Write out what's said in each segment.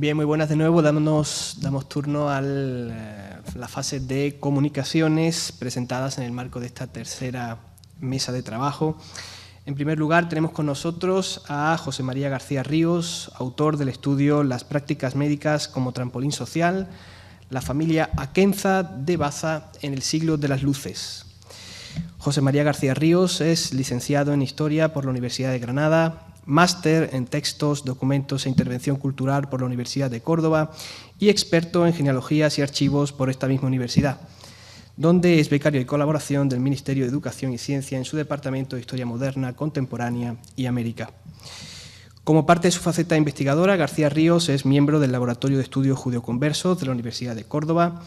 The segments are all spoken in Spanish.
Bien, muy buenas de nuevo. Damos turno a la fase de comunicaciones presentadas en el marco de esta tercera mesa de trabajo. En primer lugar, tenemos con nosotros a José María García Ríos, autor del estudio Las prácticas médicas como trampolín social, la familia Akenza de Baza en el siglo de las luces. José María García Ríos es licenciado en Historia por la Universidad de Granada, máster en Textos, Documentos e Intervención Cultural por la Universidad de Córdoba y experto en genealogías y archivos por esta misma universidad, donde es becario de colaboración del Ministerio de Educación y Ciencia en su Departamento de Historia Moderna, Contemporánea y América. Como parte de su faceta investigadora, García Ríos es miembro del Laboratorio de Estudios Judeoconversos de la Universidad de Córdoba,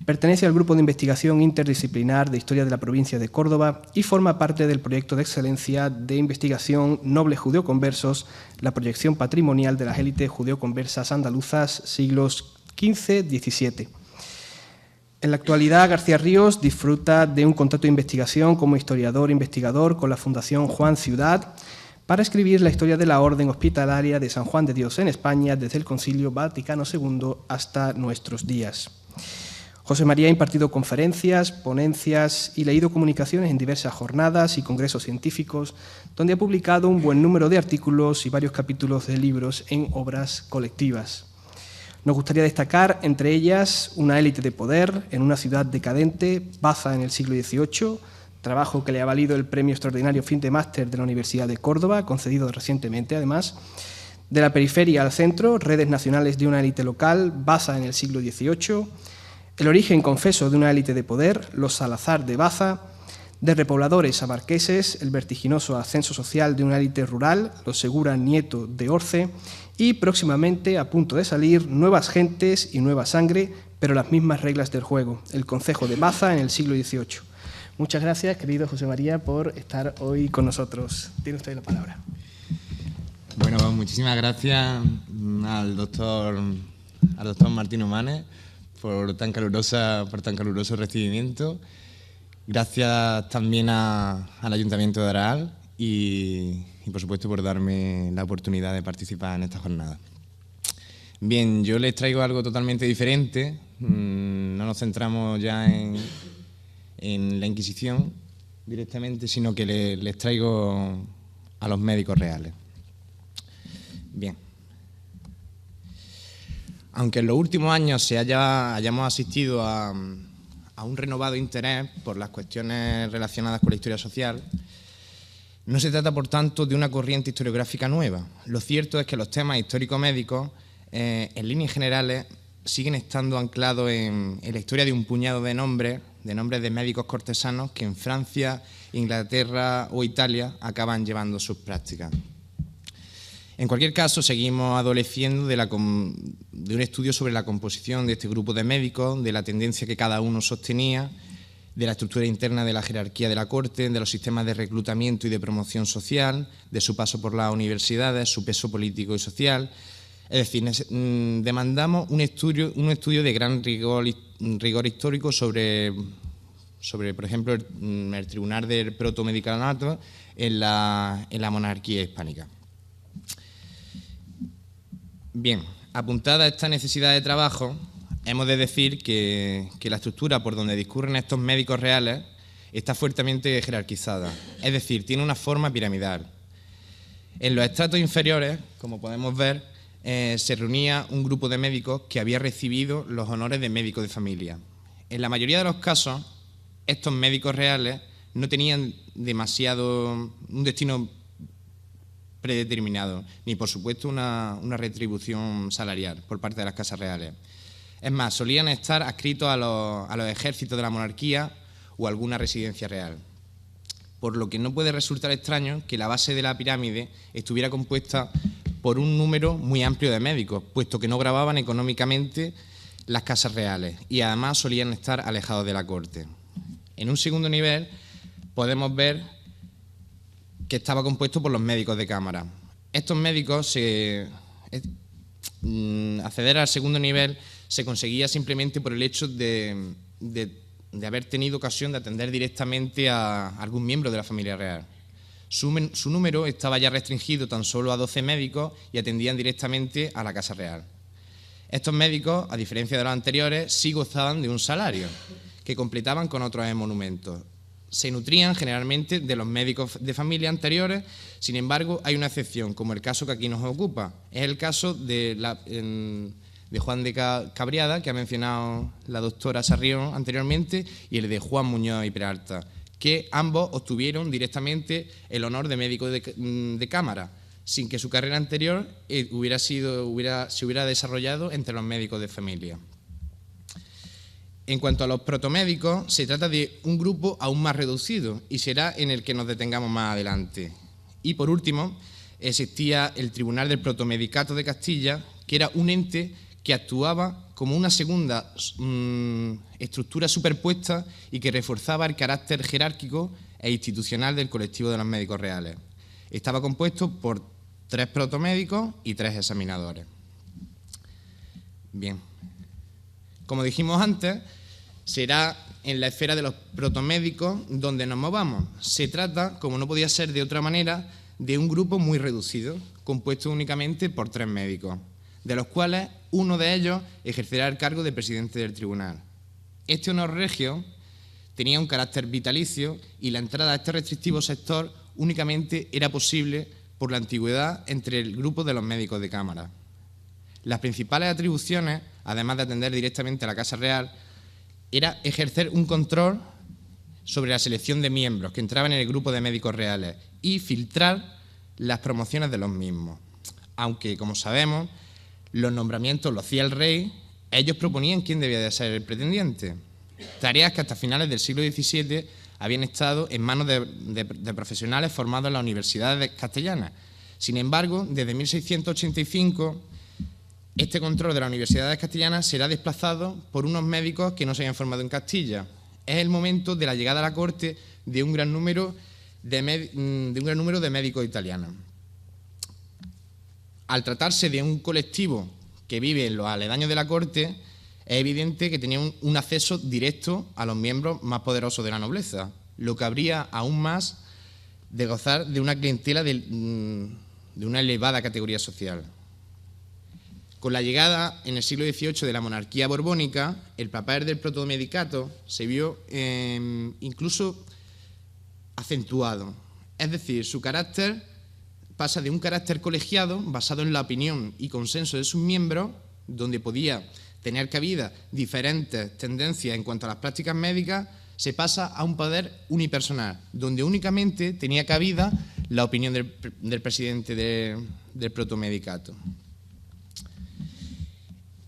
pertenece al Grupo de Investigación Interdisciplinar de Historia de la Provincia de Córdoba y forma parte del proyecto de excelencia de investigación Nobles Judeoconversos, la proyección patrimonial de las élites judeoconversas andaluzas siglos XV-XVII. En la actualidad, García Ríos disfruta de un contrato de investigación como historiador-investigador con la Fundación Juan Ciudad para escribir la historia de la Orden Hospitalaria de San Juan de Dios en España desde el Concilio Vaticano II hasta nuestros días. José María ha impartido conferencias, ponencias y leído comunicaciones en diversas jornadas y congresos científicos, donde ha publicado un buen número de artículos y varios capítulos de libros en obras colectivas. Nos gustaría destacar, entre ellas, Una élite de poder en una ciudad decadente, Baza en el siglo XVIII, trabajo que le ha valido el Premio Extraordinario Fin de Máster de la Universidad de Córdoba, concedido recientemente además, De la periferia al centro, Redes nacionales de una élite local, Baza en el siglo XVIII, El origen confeso de una élite de poder, Los Salazar de Baza, De repobladores a marqueses, El vertiginoso ascenso social de una élite rural, Los Segura Nieto de Orce, y próximamente, a punto de salir, Nuevas gentes y nueva sangre, pero las mismas reglas del juego, El concejo de Baza en el siglo XVIII. Muchas gracias, querido José María, por estar hoy con nosotros. Tiene usted la palabra. Bueno, pues muchísimas gracias al doctor Martín Omanes por tan caluroso recibimiento. Gracias también al Ayuntamiento de Aral y por supuesto por darme la oportunidad de participar en esta jornada. Bien, yo les traigo algo totalmente diferente. No nos centramos ya en la Inquisición directamente, sino que les traigo a los médicos reales. Bien. Aunque en los últimos años hayamos asistido a un renovado interés por las cuestiones relacionadas con la historia social, no se trata, por tanto, de una corriente historiográfica nueva. Lo cierto es que los temas histórico-médicos, en líneas generales, siguen estando anclados en la historia de un puñado de nombres de médicos cortesanos que en Francia, Inglaterra o Italia acaban llevando sus prácticas. En cualquier caso, seguimos adoleciendo de un estudio sobre la composición de este grupo de médicos, de la tendencia que cada uno sostenía, de la estructura interna de la jerarquía de la corte, de los sistemas de reclutamiento y de promoción social, de su paso por las universidades, su peso político y social. Es decir, demandamos un estudio de gran rigor histórico sobre, por ejemplo, el Tribunal del Protomedicanato en la monarquía hispánica. Bien, apuntada esta necesidad de trabajo, hemos de decir que la estructura por donde discurren estos médicos reales está fuertemente jerarquizada, es decir, tiene una forma piramidal. En los estratos inferiores, como podemos ver, se reunía un grupo de médicos que había recibido los honores de médico de familia. En la mayoría de los casos, estos médicos reales no tenían un destino predeterminado, ni por supuesto una retribución salarial por parte de las casas reales. Es más, solían estar adscritos a los ejércitos de la monarquía o a alguna residencia real. Por lo que no puede resultar extraño que la base de la pirámide estuviera compuesta por un número muy amplio de médicos, puesto que no gravaban económicamente las casas reales y además solían estar alejados de la corte. En un segundo nivel podemos ver que estaba compuesto por los médicos de cámara. Estos médicos, acceder al segundo nivel se conseguía simplemente por el hecho de haber tenido ocasión de atender directamente a algún miembro de la familia real. Su número estaba ya restringido tan solo a 12 médicos y atendían directamente a la Casa Real. Estos médicos, a diferencia de los anteriores, sí gozaban de un salario, que completaban con otros emolumentos. Se nutrían generalmente de los médicos de familia anteriores, sin embargo, hay una excepción, como el caso que aquí nos ocupa. Es el caso de Juan de Cabriada, que ha mencionado la doctora Sarrión anteriormente, y el de Juan Muñoz y Peralta, que ambos obtuvieron directamente el honor de médico de cámara, sin que su carrera anterior se hubiera desarrollado entre los médicos de familia. En cuanto a los protomédicos, se trata de un grupo aún más reducido y será en el que nos detengamos más adelante. Y por último, existía el Tribunal del Protomedicato de Castilla, que era un ente que actuaba como una segunda estructura superpuesta y que reforzaba el carácter jerárquico e institucional del colectivo de los médicos reales. Estaba compuesto por 3 protomédicos y 3 examinadores. Bien. Como dijimos antes, será en la esfera de los protomédicos donde nos movamos. Se trata, como no podía ser de otra manera, de un grupo muy reducido, compuesto únicamente por 3 médicos, de los cuales uno de ellos ejercerá el cargo de presidente del tribunal. Este honor regio tenía un carácter vitalicio y la entrada a este restrictivo sector únicamente era posible por la antigüedad entre el grupo de los médicos de cámara. Las principales atribuciones, además de atender directamente a la Casa Real, era ejercer un control sobre la selección de miembros que entraban en el grupo de médicos reales y filtrar las promociones de los mismos. Aunque, como sabemos, los nombramientos los hacía el rey, ellos proponían quién debía de ser el pretendiente. Tareas que hasta finales del siglo XVII habían estado en manos de profesionales formados en las universidades castellanas. Sin embargo, desde 1685, este control de las universidades castellanas será desplazado por unos médicos que no se habían formado en Castilla. Es el momento de la llegada a la corte de un gran número de médicos italianos. Al tratarse de un colectivo que vive en los aledaños de la corte, es evidente que tenía un acceso directo a los miembros más poderosos de la nobleza, lo que habría aún más de gozar de una clientela de una elevada categoría social. Con la llegada en el siglo XVIII de la monarquía borbónica, el papel del protomedicato se vio incluso acentuado. Es decir, su carácter pasa de un carácter colegiado basado en la opinión y consenso de sus miembros, donde podía tener cabida diferentes tendencias en cuanto a las prácticas médicas, se pasa a un poder unipersonal, donde únicamente tenía cabida la opinión del presidente del protomedicato.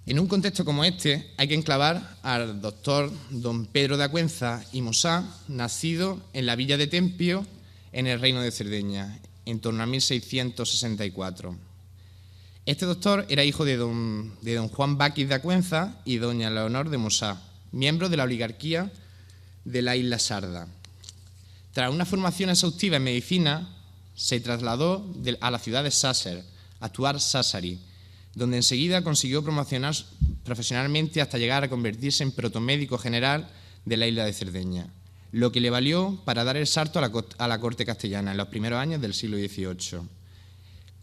En un contexto como este, hay que enclavar al doctor don Pedro de Acuenza y Mosá, nacido en la villa de Tempio, en el reino de Cerdeña, en torno a 1664. Este doctor era hijo de don Juan Baquis de Acuenza y doña Leonor de Mosá, miembro de la oligarquía de la isla Sarda. Tras una formación exhaustiva en medicina, se trasladó a la ciudad de Sàsser, actual Sassari, donde enseguida consiguió promocionar profesionalmente hasta llegar a convertirse en protomédico general de la isla de Cerdeña, lo que le valió para dar el salto a la corte castellana en los primeros años del siglo XVIII,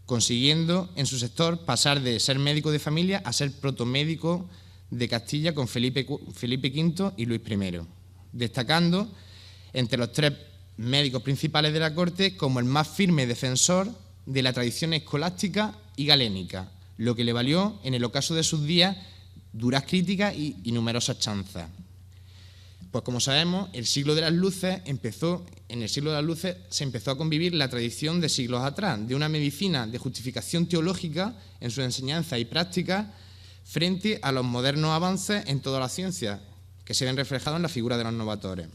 consiguiendo en su sector pasar de ser médico de familia a ser protomédico de Castilla con Felipe V y Luis I, destacando entre los 3 médicos principales de la corte como el más firme defensor de la tradición escolástica y galénica, lo que le valió en el ocaso de sus días duras críticas y numerosas chanzas. Pues como sabemos, en el siglo de las luces se empezó a convivir la tradición de siglos atrás, de una medicina de justificación teológica en su enseñanza y práctica frente a los modernos avances en todas las ciencias que se ven reflejados en la figura de los novatores.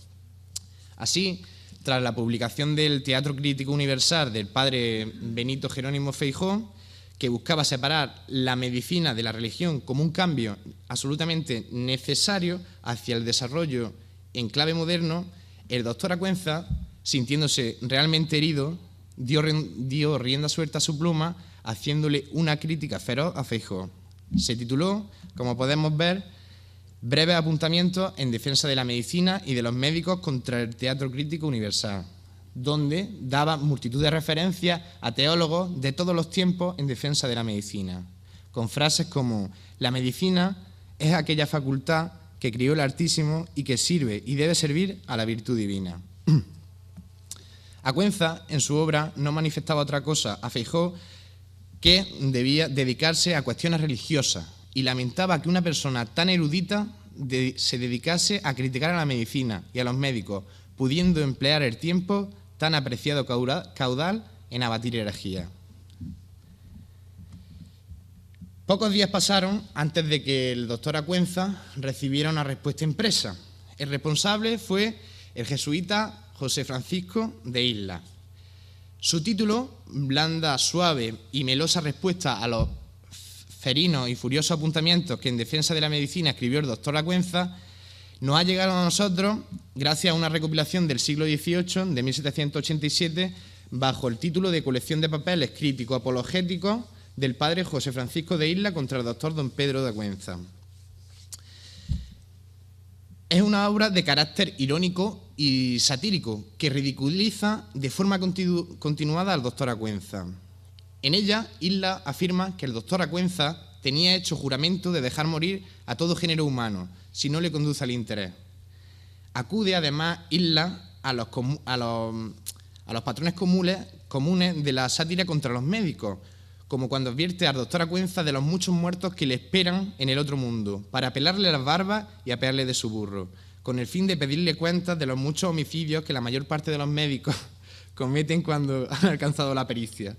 Así, tras la publicación del Teatro Crítico Universal del padre Benito Jerónimo Feijoo, que buscaba separar la medicina de la religión como un cambio absolutamente necesario hacia el desarrollo en clave moderno, el doctor Acuenza, sintiéndose realmente herido, dio rienda suelta a su pluma, haciéndole una crítica feroz a Feijoo. Se tituló, como podemos ver, Breves apuntamientos en defensa de la medicina y de los médicos contra el Teatro Crítico Universal, donde daba multitud de referencias a teólogos de todos los tiempos en defensa de la medicina. con frases como «La medicina es aquella facultad que crió el Altísimo y que sirve y debe servir a la virtud divina». Acuenza, en su obra, no manifestaba otra cosa a Feijóo que debía dedicarse a cuestiones religiosas y lamentaba que una persona tan erudita se dedicase a criticar a la medicina y a los médicos, pudiendo emplear el tiempo tan apreciado caudal en abatir herejías. Pocos días pasaron antes de que el doctor Acuenza recibiera una respuesta impresa. El responsable fue el jesuita José Francisco de Isla. Su título, blanda, suave y melosa respuesta a los ferinos y furiosos apuntamientos que en defensa de la medicina escribió el doctor Acuenza, nos ha llegado a nosotros gracias a una recopilación del siglo XVIII, de 1787, bajo el título de Colección de papeles crítico-apologéticos del padre José Francisco de Isla contra el doctor don Pedro de Acuenza. Es una obra de carácter irónico y satírico que ridiculiza de forma continuada al doctor Acuenza. En ella, Isla afirma que el doctor Acuenza tenía hecho juramento de dejar morir a todo género humano si no le conduce al interés. Acude además Isla a los patrones comunes de la sátira contra los médicos, como cuando advierte al doctor Acuenza de los muchos muertos que le esperan en el otro mundo, para pelarle las barbas y apearle de su burro, con el fin de pedirle cuentas de los muchos homicidios que la mayor parte de los médicos cometen cuando han alcanzado la pericia.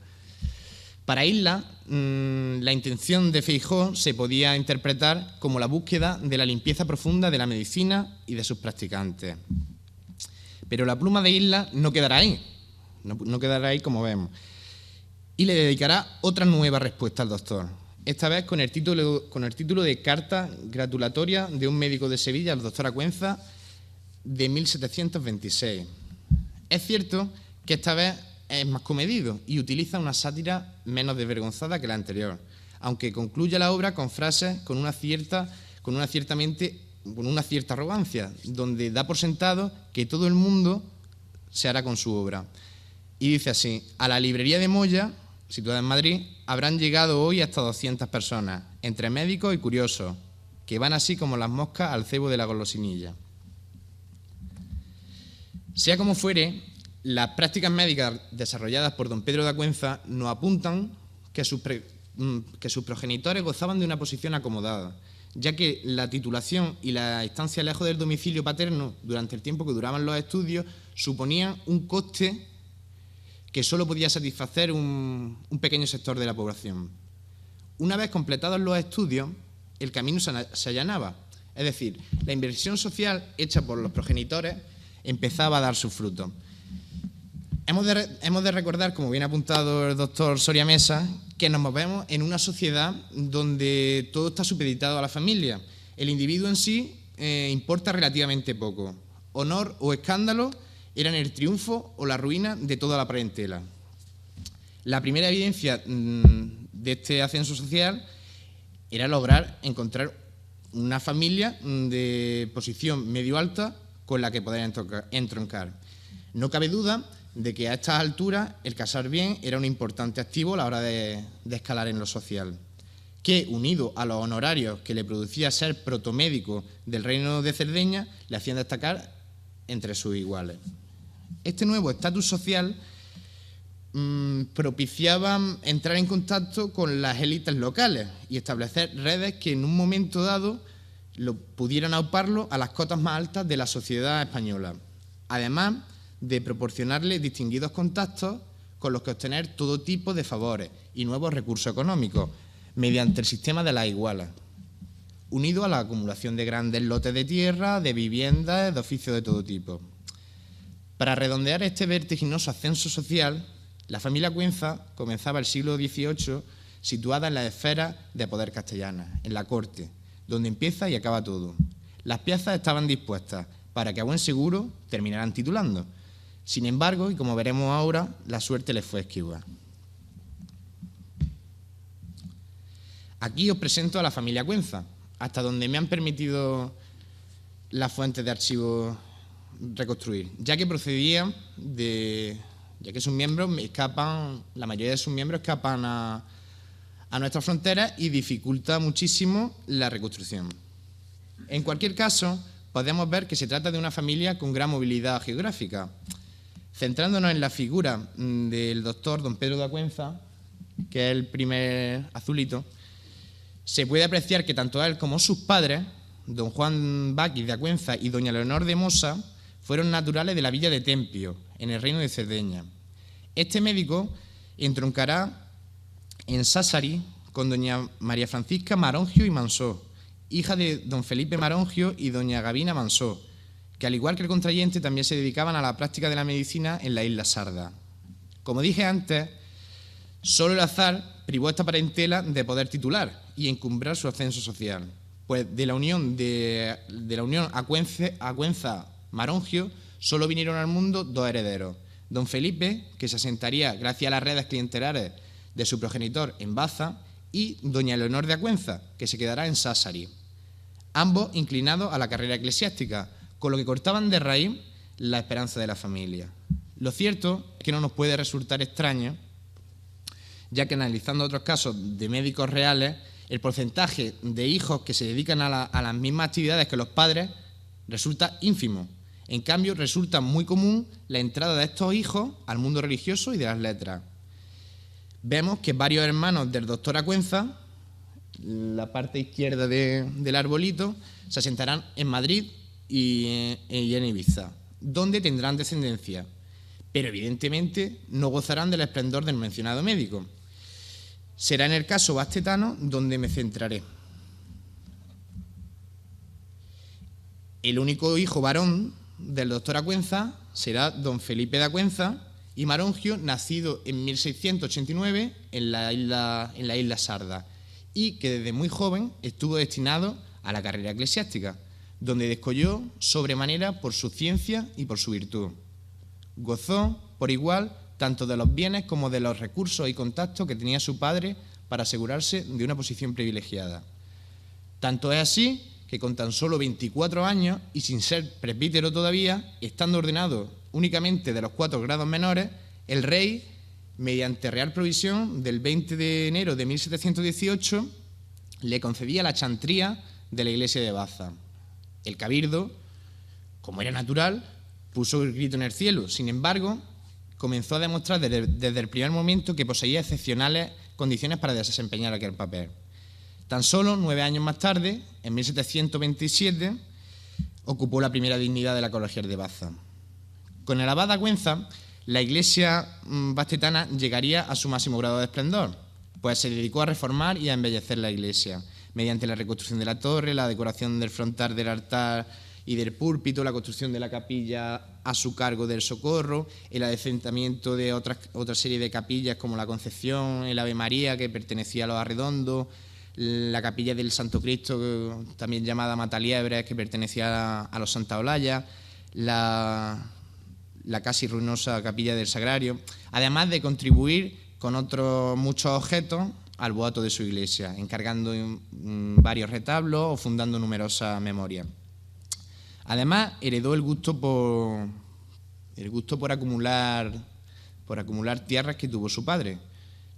Para Isla, la intención de Feijóo se podía interpretar como la búsqueda de la limpieza profunda de la medicina y de sus practicantes. Pero la pluma de Isla no quedará ahí, no quedará ahí como vemos, y le dedicará otra nueva respuesta al doctor, esta vez con el título de Carta gratulatoria de un médico de Sevilla al doctor Acuenza de 1726. Es cierto que esta vez es más comedido y utiliza una sátira menos desvergonzada que la anterior, aunque concluye la obra con frases con una cierta arrogancia, donde da por sentado que todo el mundo se hará con su obra. Y dice así: a la librería de Moya, situada en Madrid, habrán llegado hoy hasta 200 personas, entre médicos y curiosos, que van así como las moscas al cebo de la golosinilla. Sea como fuere, las prácticas médicas desarrolladas por don Pedro de Acuenza nos apuntan que sus progenitores gozaban de una posición acomodada, ya que la titulación y la estancia lejos del domicilio paterno durante el tiempo que duraban los estudios suponían un coste que solo podía satisfacer un pequeño sector de la población. Una vez completados los estudios, el camino se allanaba, es decir, la inversión social hecha por los progenitores empezaba a dar sus frutos. Hemos de recordar, como bien ha apuntado el doctor Soria Mesa, que nos movemos en una sociedad donde todo está supeditado a la familia. El individuo en sí importa relativamente poco. Honor o escándalo eran el triunfo o la ruina de toda la parentela. La primera evidencia de este ascenso social era lograr encontrar una familia de posición medio-alta con la que poder entroncar. No cabe duda de que a estas alturas el casar bien era un importante activo a la hora de escalar en lo social, que, unido a los honorarios que le producía ser protomédico del reino de Cerdeña, le hacían destacar entre sus iguales. Este nuevo estatus social propiciaba entrar en contacto con las élites locales y establecer redes que en un momento dado pudieran auparlo a las cotas más altas de la sociedad española, además de proporcionarle distinguidos contactos con los que obtener todo tipo de favores y nuevos recursos económicos mediante el sistema de las igualas, unido a la acumulación de grandes lotes de tierra, de viviendas, de oficios de todo tipo. Para redondear este vertiginoso ascenso social, la familia Acuenza comenzaba el siglo XVIII situada en la esfera de poder castellana, en la corte, donde empieza y acaba todo. Las piezas estaban dispuestas para que a buen seguro terminaran titulando. Sin embargo, y como veremos ahora, la suerte les fue esquiva. Aquí os presento a la familia Acuenza, hasta donde me han permitido las fuentes de archivo reconstruir, ya que sus miembros escapan, la mayoría de sus miembros escapan a a nuestras fronteras y dificulta muchísimo la reconstrucción. En cualquier caso, podemos ver que se trata de una familia con gran movilidad geográfica. Centrándonos en la figura del doctor don Pedro de Acuenza, que es el primer azulito, se puede apreciar que tanto él como sus padres, don Juan Baquis de Acuenza y doña Leonor de Mosa, fueron naturales de la villa de Tempio, en el reino de Cerdeña. Este médico entroncará en Sassari con doña María Francisca Marongio y Mansó, hija de don Felipe Marongio y doña Gavina Mansó, que al igual que el contrayente también se dedicaban a la práctica de la medicina en la isla Sarda. Como dije antes, solo el azar privó a esta parentela de poder titular y encumbrar su ascenso social, pues de la unión Acuenza-Marongio solo vinieron al mundo dos herederos: don Felipe, que se asentaría gracias a las redes clientelares de su progenitor en Baza, y doña Leonor de Acuenza, que se quedará en Sassari, ambos inclinados a la carrera eclesiástica, con lo que cortaban de raíz la esperanza de la familia. Lo cierto es que no nos puede resultar extraño, ya que analizando otros casos de médicos reales, el porcentaje de hijos que se dedican a las mismas actividades que los padres resulta ínfimo. En cambio, resulta muy común la entrada de estos hijos al mundo religioso y de las letras. Vemos que varios hermanos del doctor Acuenza, la parte izquierda del arbolito, se asentarán en Madrid y en Ibiza, donde tendrán descendencia, pero evidentemente no gozarán del esplendor del mencionado médico. Será en el caso bastetano donde me centraré. El único hijo varón del doctor Acuenza será don Felipe de Acuenza y Marongio, nacido en 1689 en la isla Sarda, y que desde muy joven estuvo destinado a la carrera eclesiástica, donde descolló sobremanera por su ciencia y por su virtud. Gozó por igual tanto de los bienes como de los recursos y contactos que tenía su padre para asegurarse de una posición privilegiada. Tanto es así que con tan solo 24 años y sin ser presbítero todavía, estando ordenado únicamente de los 4 grados menores, el rey, mediante real provisión del 20 de enero de 1718, le concedía la chantría de la iglesia de Baza. El cabildo, como era natural, puso el grito en el cielo. Sin embargo, comenzó a demostrar desde el primer momento que poseía excepcionales condiciones para desempeñar aquel papel. Tan solo 9 años más tarde, en 1727, ocupó la primera dignidad de la colegial de Baza. Con el abad Acuenza, la iglesia bastetana llegaría a su máximo grado de esplendor, pues se dedicó a reformar y a embellecer la iglesia, mediante la reconstrucción de la torre, la decoración del frontal del altar y del púlpito, la construcción de la capilla a su cargo del Socorro, el adecentamiento de otra serie de capillas como la Concepción, el Ave María, que pertenecía a los Arredondos, la capilla del Santo Cristo, también llamada Mataliebres, que pertenecía a los Santa Olalla, la casi ruinosa capilla del Sagrario, además de contribuir con otros muchos objetos al boato de su iglesia, encargando varios retablos o fundando numerosas memorias. Además, heredó el gusto por acumular tierras que tuvo su padre.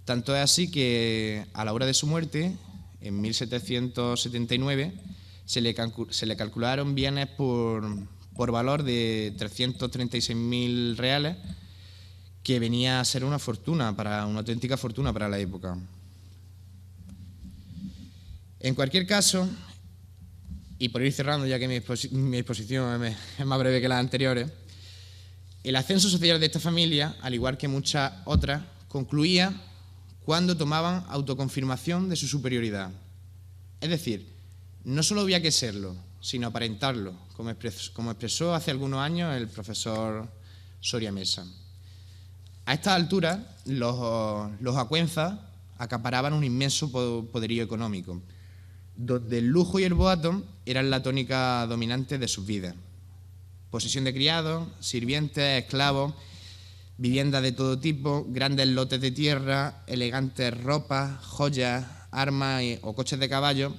Tanto es así que a la hora de su muerte, en 1779, se le calcularon bienes por valor de 336.000 reales, que venía a ser una auténtica fortuna para la época. En cualquier caso, y por ir cerrando, ya que mi exposición es más breve que las anteriores, el ascenso social de esta familia, al igual que muchas otras, concluía cuando tomaban autoconfirmación de su superioridad. Es decir, no solo había que serlo, sino aparentarlo, como expresó hace algunos años el profesor Soria Mesa. A estas alturas, los Acuenza acaparaban un inmenso poderío económico, donde el lujo y el boato eran la tónica dominante de sus vidas. Posesión de criados, sirvientes, esclavos, viviendas de todo tipo, grandes lotes de tierra, elegantes ropas, joyas, armas o coches de caballo,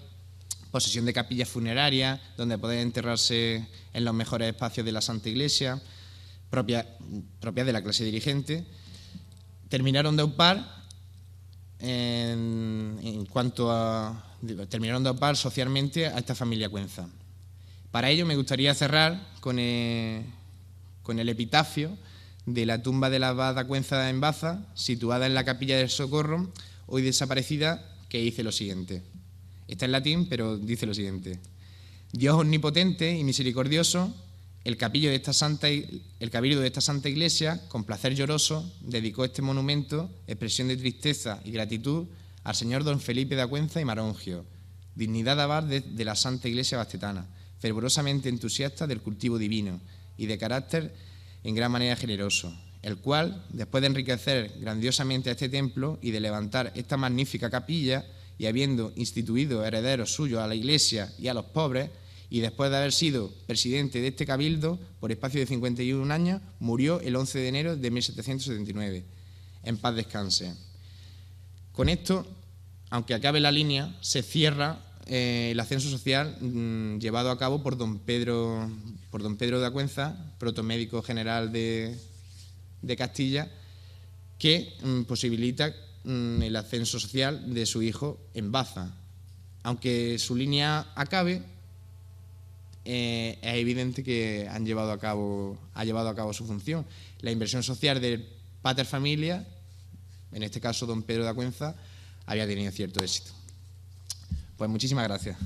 posesión de capillas funerarias, donde poder enterrarse en los mejores espacios de la Santa Iglesia, propias de la clase dirigente, terminaron de aupar en cuanto a... terminaron de aupar socialmente a esta familia Cuenza. Para ello me gustaría cerrar con el epitafio de la tumba de la abada Cuenza en Baza, situada en la Capilla del Socorro, hoy desaparecida, que dice lo siguiente. Está en latín, pero dice lo siguiente. Dios omnipotente y misericordioso, el cabildo de esta santa iglesia, con placer lloroso, dedicó este monumento, expresión de tristeza y gratitud, al señor don Felipe de Acuenza y Marongio, dignidad abad de la Santa Iglesia Bastetana, fervorosamente entusiasta del cultivo divino y de carácter en gran manera generoso, el cual, después de enriquecer grandiosamente a este templo y de levantar esta magnífica capilla, y habiendo instituido herederos suyos a la Iglesia y a los pobres, y después de haber sido presidente de este cabildo por espacio de 51 años, murió el 11 de enero de 1779. En paz descanse. Con esto, aunque acabe la línea, se cierra el ascenso social llevado a cabo por don Pedro de Acuenza, protomédico general de Castilla, que posibilita el ascenso social de su hijo en Baza. Aunque su línea acabe, es evidente que ha llevado a cabo su función. La inversión social del pater familia, en este caso don Pedro de Acuenza, había tenido cierto éxito. Pues muchísimas gracias.